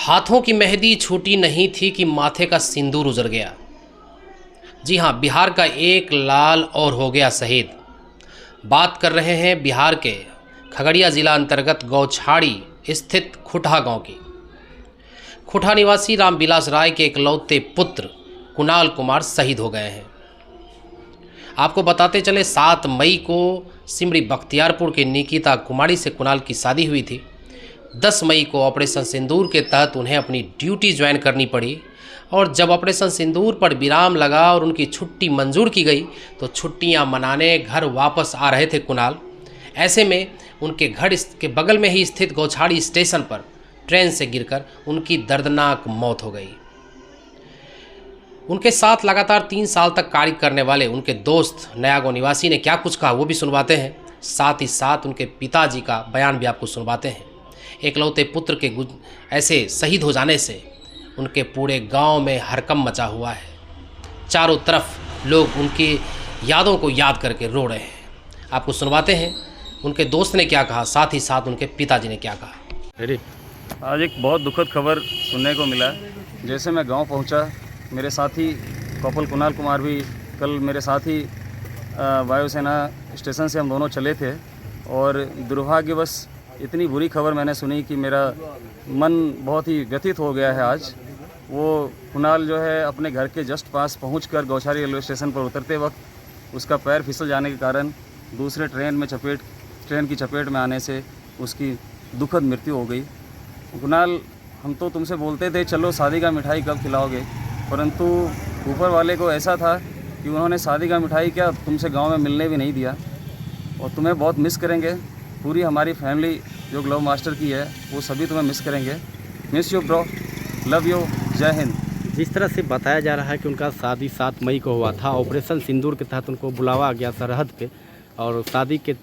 हाथों की मेहंदी छूटी नहीं थी कि माथे का सिंदूर उजड़ गया। जी हाँ, बिहार का एक लाल और हो गया शहीद। बात कर रहे हैं बिहार के खगड़िया जिला अंतर्गत गौछाड़ी स्थित खुटहा गांव की। खुटहा निवासी रामविलास राय के इकलौते पुत्र कुणाल कुमार शहीद हो गए हैं। आपको बताते चले 7 मई को सिमरी बख्तियारपुर के निकिता कुमारी से कुणाल की शादी हुई थी। 10 मई को ऑपरेशन सिंदूर के तहत उन्हें अपनी ड्यूटी ज्वाइन करनी पड़ी और जब ऑपरेशन सिंदूर पर विराम लगा और उनकी छुट्टी मंजूर की गई तो छुट्टियां मनाने घर वापस आ रहे थे कुणाल। ऐसे में उनके घर के बगल में ही स्थित गौछाड़ी स्टेशन पर ट्रेन से गिरकर उनकी दर्दनाक मौत हो गई। उनके साथ लगातार 3 साल तक कार्य करने वाले उनके दोस्त नया गांव निवासी ने क्या कुछ कहा वो भी सुनवाते हैं। साथ ही साथ उनके पिताजी का बयान भी आपको सुनवाते हैं। एकलौते पुत्र के ऐसे शहीद हो जाने से उनके पूरे गांव में हड़कंप मचा हुआ है। चारों तरफ लोग उनकी यादों को याद करके रो रहे हैं। आपको सुनवाते हैं उनके दोस्त ने क्या कहा, साथ ही साथ उनके पिताजी ने क्या कहा। आज एक बहुत दुखद खबर सुनने को मिला। जैसे मैं गांव पहुंचा, मेरे साथी कौपल कुणाल कुमार भी कल मेरे साथ ही वायुसेना स्टेशन से हम दोनों चले थे और दुर्भाग्यवश इतनी बुरी खबर मैंने सुनी कि मेरा मन बहुत ही व्यथित हो गया है। आज वो कुणाल जो है अपने घर के जस्ट पास पहुंचकर गौछाड़ी रेलवे स्टेशन पर उतरते वक्त उसका पैर फिसल जाने के कारण दूसरे ट्रेन की चपेट में आने से उसकी दुखद मृत्यु हो गई। कुणाल, हम तो तुमसे बोलते थे चलो शादी का मिठाई कब खिलाओगे, परंतु ऊपर वाले को ऐसा था कि उन्होंने शादी का मिठाई क्या तुमसे गांव में मिलने भी नहीं दिया और तुम्हें बहुत मिस करेंगे। पूरी हमारी फैमिली जो ग्लोव मास्टर की है वो सभी तुम्हें मिस करेंगे। Miss you bro, love you, जय हिंद। जिस तरह से बताया जा रहा है कि उनका शादी 7 मई को हुआ था, ऑपरेशन सिंदूर के तहत उनको बुलावा गया सरहद पे और शादी के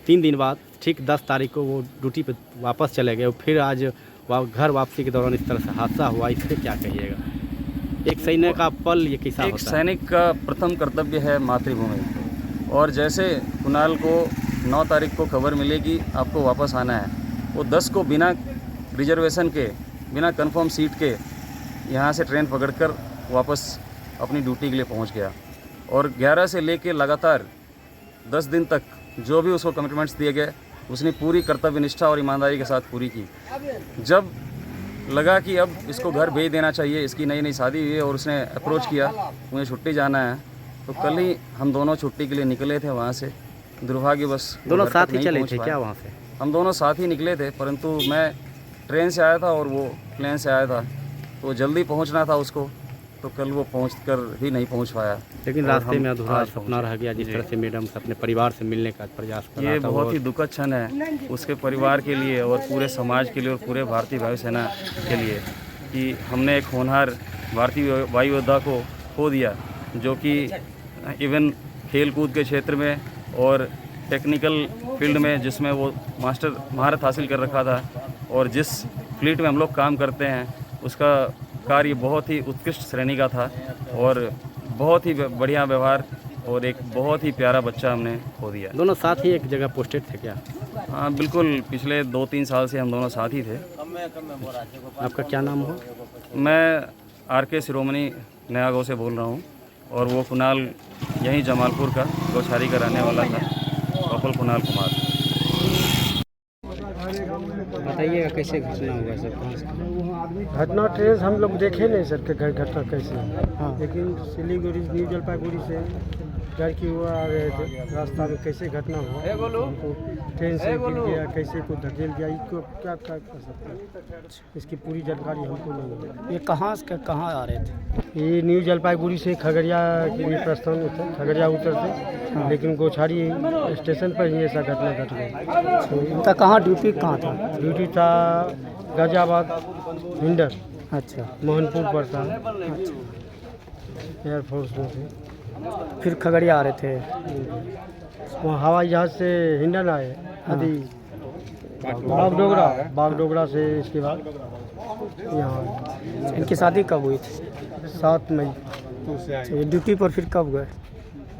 3 दिन बाद ठीक 10 तारीख को वो ड्यूटी पे वापस चले गए और फिर आज घर वापसी के दौरान इस तरह से हादसा हुआ। इस पर क्या कहिएगा? एक सैनिक का पल ये कैसा होता है? एक सैनिक का प्रथम कर्तव्य है मातृभूमि, और जैसे कुणाल को 9 तारीख को खबर मिली कि आपको वापस आना है, वो 10 को बिना रिजर्वेशन के, बिना कंफर्म सीट के यहाँ से ट्रेन पकड़कर वापस अपनी ड्यूटी के लिए पहुँच गया और 11 से लेके लगातार 10 दिन तक जो भी उसको कमिटमेंट्स दिए गए उसने पूरी कर्तव्य निष्ठा और ईमानदारी के साथ पूरी की। जब लगा कि अब इसको घर भेज देना चाहिए, इसकी नई शादी हुई है और उसने अप्रोच किया मुझे छुट्टी जाना है, तो कल ही हम दोनों छुट्टी के लिए निकले थे वहाँ से। दुर्भाग्यवश दोनों साथ ही चले थे क्या वहाँ से? हम दोनों साथ ही निकले थे, परंतु मैं ट्रेन से आया था और वो प्लेन से आया था, तो जल्दी पहुँचना था उसको, तो कल वो पहुँचकर ही नहीं पहुँच पाया। लेकिन रास्ते में अधूरा सपना रह गया जिस तरह से मैडम से अपने परिवार से मिलने का प्रयास कर रहा था। ये बहुत ही दुखद क्षण है उसके परिवार के लिए और पूरे समाज के लिए और पूरे भारतीय वायुसेना के लिए कि हमने एक होनहार भारतीय वायु योद्धा को खो दिया, जो कि इवन खेल कूद के क्षेत्र में और टेक्निकल फील्ड में जिसमें वो मास्टर महारत हासिल कर रखा था और जिस फ्लीट में हम लोग काम करते हैं उसका कार्य बहुत ही उत्कृष्ट श्रेणी का था और बहुत ही बढ़िया व्यवहार और एक बहुत ही प्यारा बच्चा हमने खो दिया। दोनों साथ ही एक जगह पोस्टेड थे क्या? हाँ बिल्कुल, पिछले 2-3 साल से हम दोनों साथ ही थे। आपका क्या नाम हो? मैं RK शिरोमणि नया गाँव से बोल रहा हूँ और वो कुणाल यहीं जमालपुर का गौछाड़ी का रहने वाला था, कौपल कुणाल कुमार। बताइएगा कैसे घटना हुआ सर? घटना ट्रेन हम लोग देखे नहीं सर कि घटना कैसे, हाँ, लेकिन सिलीगुड़ी न्यू जलपाईगुड़ी से घर की ओर आ रहे थे, रास्ता में कैसे घटना हुआ, तो ट्रेन से गिर गया, कैसे को धकेल गया, इसको क्या कर सकते हैं, इसकी पूरी जानकारी हमको नहीं है। ये कहाँ से कहाँ आ रहे थे? ये न्यू जलपाईगुड़ी से खगड़िया के लिए प्रस्थान होते, खगड़िया उतरते, हाँ, लेकिन गौछाड़ी स्टेशन पर ही ऐसा घटना घट गया। तो इनका कहाँ ड्यूटी कहाँ था? ड्यूटी था गाजियाबाद हिंडर। अच्छा, मोहनपुर पड़ता है। अच्छा, एयरफोर्स में थे, फिर खगड़िया आ रहे थे। वहाँ हवाई जहाज़ से हिंडन आए, अभी बागडोगरा से इसके बाद यहाँ। इनकी शादी कब हुई थी? 7 मई। ये ड्यूटी पर फिर कब गए?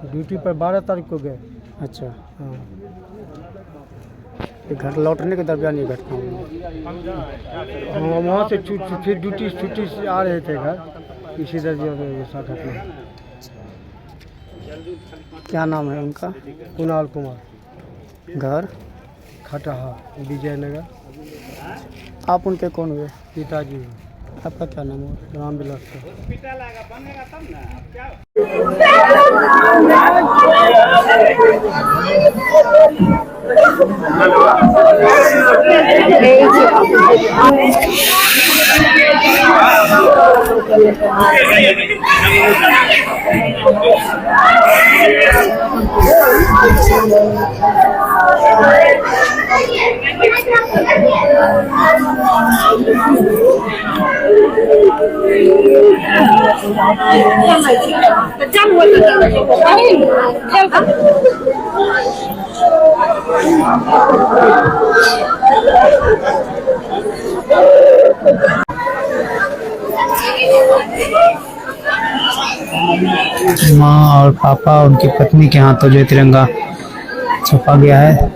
ड्यूटी पर 12 तारीख को गए। अच्छा, हाँ। ये घर लौटने के दरमियान ये घटना हुई। हम वहाँ से फिर छुट्टी से आ रहे थे घर, इसी दरमियान में ऐसा घटना। क्या नाम है उनका? कुणाल कुमार, घर? खटहा, विजयनगर। आप उनके कौन हुए? पिताजी आपका क्या नाम हुआ? रामविलास का। माँ और पापा और उनकी पत्नी के हाथों जो तिरंगा छुपा गया है।